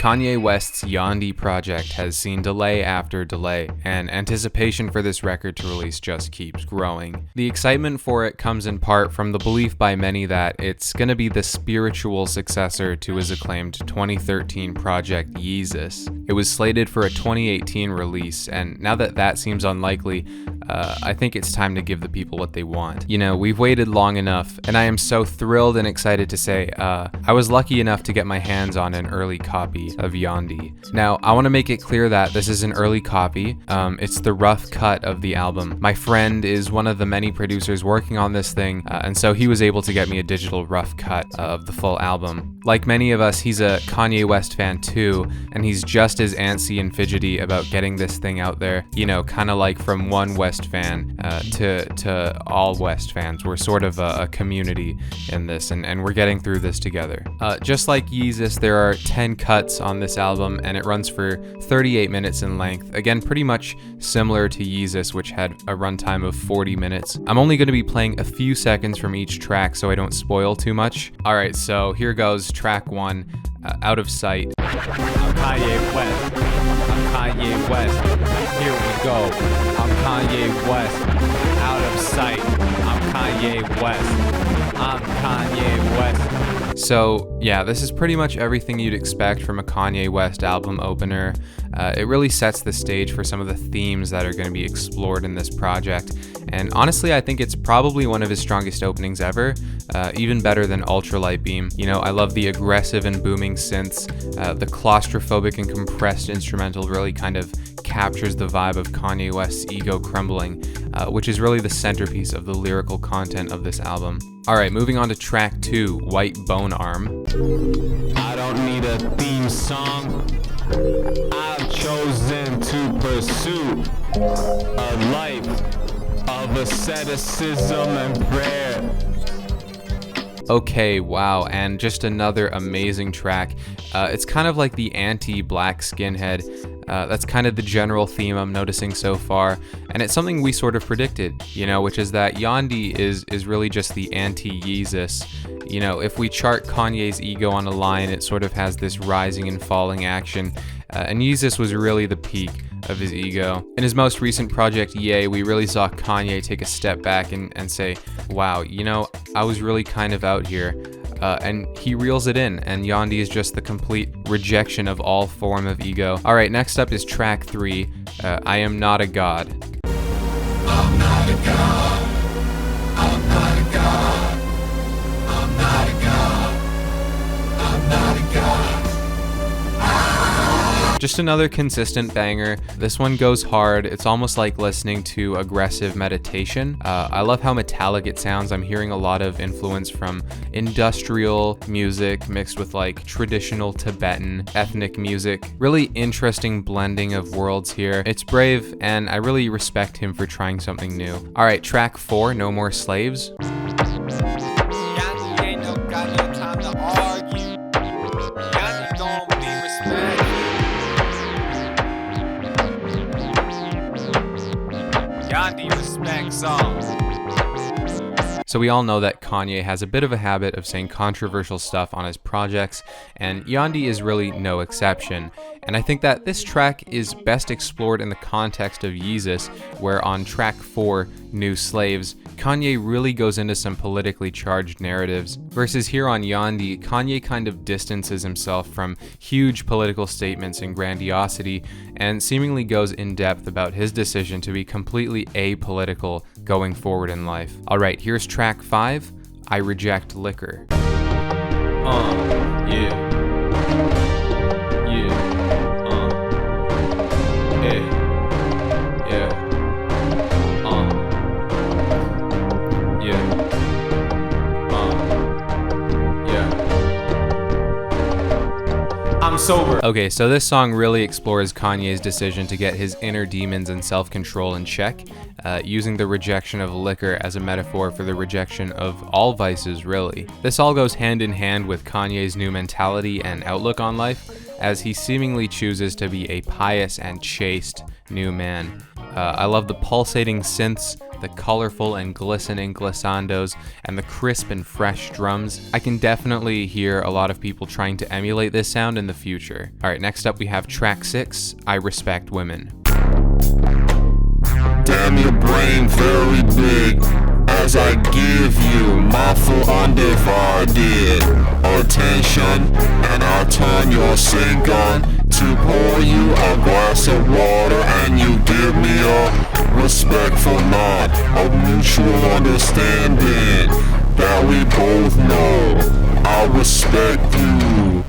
Kanye West's Yandhi Project has seen delay after delay, and anticipation for this record to release just keeps growing. The excitement for it comes in part from the belief by many that it's gonna be the spiritual successor to his acclaimed 2013 project Yeezus. It was slated for a 2018 release, and now that that seems unlikely, I think it's time to give the people what they want. You know, we've waited long enough, and I am so thrilled and excited to say I was lucky enough to get my hands on an early copy of Yandhi. Now, I want to make it clear that this is an early copy. It's the rough cut of the album. My friend is one of the many producers working on this thing, and so he was able to get me a digital rough cut of the full album. Like many of us, he's a Kanye West fan too, and he's just as antsy and fidgety about getting this thing out there. You know, kind of like from one West fan to all West fans. We're sort of a community in this, and we're getting through this together. Just like Yeezus, there are 10 cuts on this album, and it runs for 38 minutes in length. Again, pretty much similar to Yeezus, which had a runtime of 40 minutes. I'm only going to be playing a few seconds from each track so I don't spoil too much. Alright, so here goes track 1, Out of Sight. I'm Kanye West. I'm Kanye West. Here we go. I'm Kanye West. Out of sight. I'm Kanye West. I'm Kanye West. So yeah, this is pretty much everything you'd expect from a Kanye West album opener. It really sets the stage for some of the themes that are going to be explored in this project. And honestly, I think it's probably one of his strongest openings ever, even better than Ultralight Beam. You know, I love the aggressive and booming synths. The claustrophobic and compressed instrumental really kind of captures the vibe of Kanye West's ego crumbling, which is really the centerpiece of the lyrical content of this album. Alright, moving on to track 2, White Bone Arm. I don't need a theme song. I've chosen to pursue a life of asceticism and prayer. Okay, wow, and just another amazing track. It's kind of like the anti-black skinhead. That's kind of the general theme I'm noticing so far, and it's something we sort of predicted, you know, which is that Yandhi is really just the anti-Yeezus. You know, if we chart Kanye's ego on a line, it sort of has this rising and falling action, and Yeezus was really the peak of his ego. In his most recent project, Ye, we really saw Kanye take a step back and say, wow, you know, I was really kind of out here. And he reels it in, and Yandhi is just the complete rejection of all form of ego. Alright, next up is track 3, I Am Not a God. I'm not a god. I'm not a god. I'm not a god. I'm not a god. Just another consistent banger. This one goes hard. It's almost like listening to aggressive meditation. I love how metallic it sounds. I'm hearing a lot of influence from industrial music mixed with like traditional Tibetan ethnic music. Really interesting blending of worlds here. It's brave, and I really respect him for trying something new. Alright, track 4, No More Slaves. Yandhi ain't got no time to argue. Yandhi gon' be respected. Yandhi respects all. So we all know that Kanye has a bit of a habit of saying controversial stuff on his projects, and Yandhi is really no exception. And I think that this track is best explored in the context of Yeezus, where on track 4, New Slaves, Kanye really goes into some politically charged narratives, versus here on Yandhi, Kanye kind of distances himself from huge political statements and grandiosity, and seemingly goes in depth about his decision to be completely apolitical going forward in life. Alright, here's track 5, I Reject Liquor. Yeah. I'm sober. Okay, so this song really explores Kanye's decision to get his inner demons and self-control in check, using the rejection of liquor as a metaphor for the rejection of all vices, really. This all goes hand in hand with Kanye's new mentality and outlook on life, as he seemingly chooses to be a pious and chaste new man. I love the pulsating synths, the colorful and glistening glissandos, and the crisp and fresh drums. I can definitely hear a lot of people trying to emulate this sound in the future. Alright, next up we have track 6, I Respect Women. Damn, your brain very big, as I give you my full undivided attention, and I turn your sink on to pour you a glass of water, and you give me a respectful nod of mutual understanding that we both know I respect you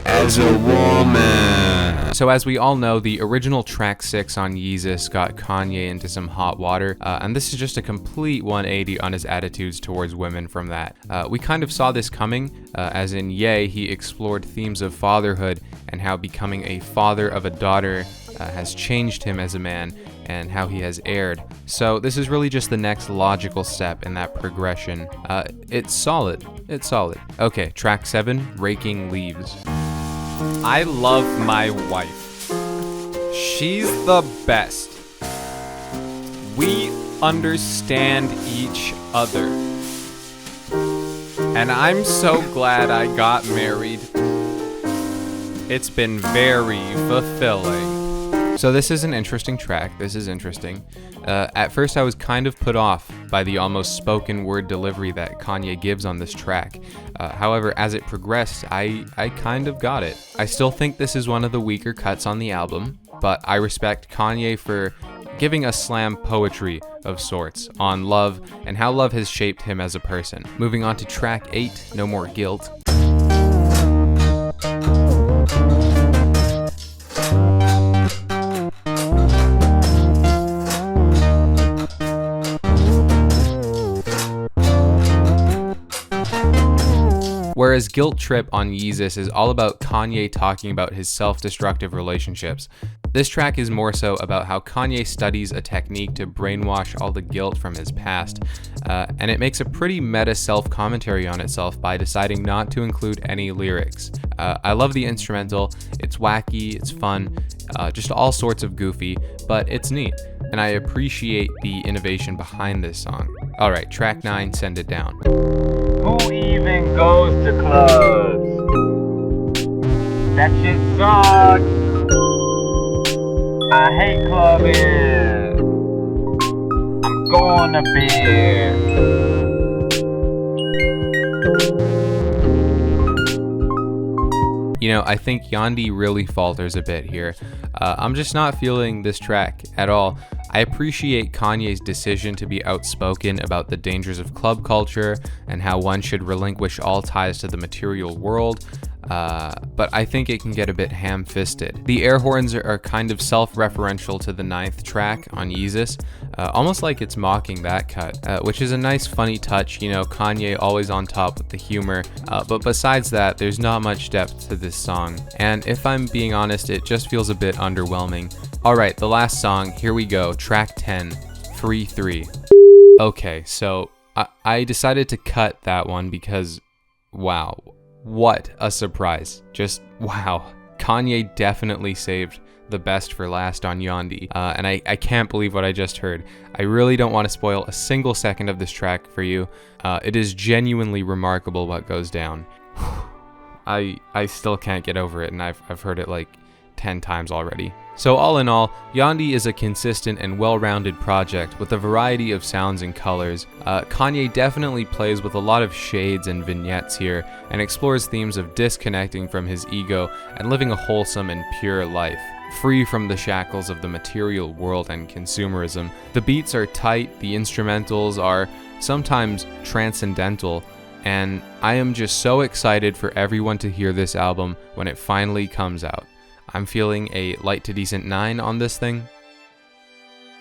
as a woman. So as we all know, the original track 6 on Yeezus got Kanye into some hot water, and this is just a complete 180 on his attitudes towards women from that. We kind of saw this coming, as in Ye, he explored themes of fatherhood and how becoming a father of a daughter has changed him as a man and how he has erred. So this is really just the next logical step in that progression. It's solid. It's solid. Okay, track 7, Raking Leaves. I love my wife. She's the best. We understand each other. And I'm so glad I got married. It's been very fulfilling. So this is an interesting track. This is interesting. At first I was kind of put off by the almost spoken word delivery that Kanye gives on this track. However, as it progressed, I kind of got it. I still think this is one of the weaker cuts on the album, but I respect Kanye for giving us slam poetry of sorts on love and how love has shaped him as a person. Moving on to track 8, No More Guilt. Whereas Guilt Trip on Yeezus is all about Kanye talking about his self-destructive relationships, this track is more so about how Kanye studies a technique to brainwash all the guilt from his past, and it makes a pretty meta self-commentary on itself by deciding not to include any lyrics. I love the instrumental, it's wacky, it's fun, just all sorts of goofy, but it's neat, and I appreciate the innovation behind this song. Alright, track 9, Send It Down. Who even goes to clubs? That shit sucks. I hate clubbing. I'm going to bed. You know, I think Yandhi really falters a bit here. I'm just not feeling this track at all. I appreciate Kanye's decision to be outspoken about the dangers of club culture and how one should relinquish all ties to the material world, but I think it can get a bit ham-fisted. The air horns are kind of self-referential to the 9th track on Yeezus, almost like it's mocking that cut, which is a nice funny touch, you know, Kanye always on top with the humor, but besides that, there's not much depth to this song, and if I'm being honest, it just feels a bit underwhelming. Alright, the last song, here we go, track 10, Free 3. Okay, so I decided to cut that one because, wow, what a surprise. Just, wow. Kanye definitely saved the best for last on Yandhi, and I can't believe what I just heard. I really don't want to spoil a single second of this track for you. It is genuinely remarkable what goes down. I still can't get over it, and I've heard it like 10 times already. So all in all, Yandhi is a consistent and well-rounded project with a variety of sounds and colors. Kanye definitely plays with a lot of shades and vignettes here and explores themes of disconnecting from his ego and living a wholesome and pure life, free from the shackles of the material world and consumerism. The beats are tight, the instrumentals are sometimes transcendental, and I am just so excited for everyone to hear this album when it finally comes out. I'm feeling a light to decent 9 on this thing.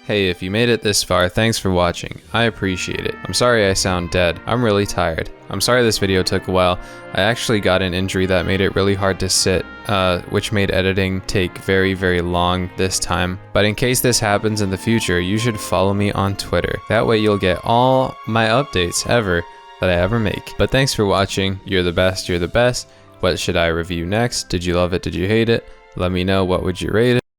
Hey, if you made it this far, thanks for watching. I appreciate it. I'm sorry I sound dead. I'm really tired. I'm sorry this video took a while. I actually got an injury that made it really hard to sit, which made editing take very, very long this time. But in case this happens in the future, you should follow me on Twitter. That way you'll get all my updates ever that I ever make. But thanks for watching. You're the best. You're the best. What should I review next? Did you love it? Did you hate it? Let me know. What would you rate it?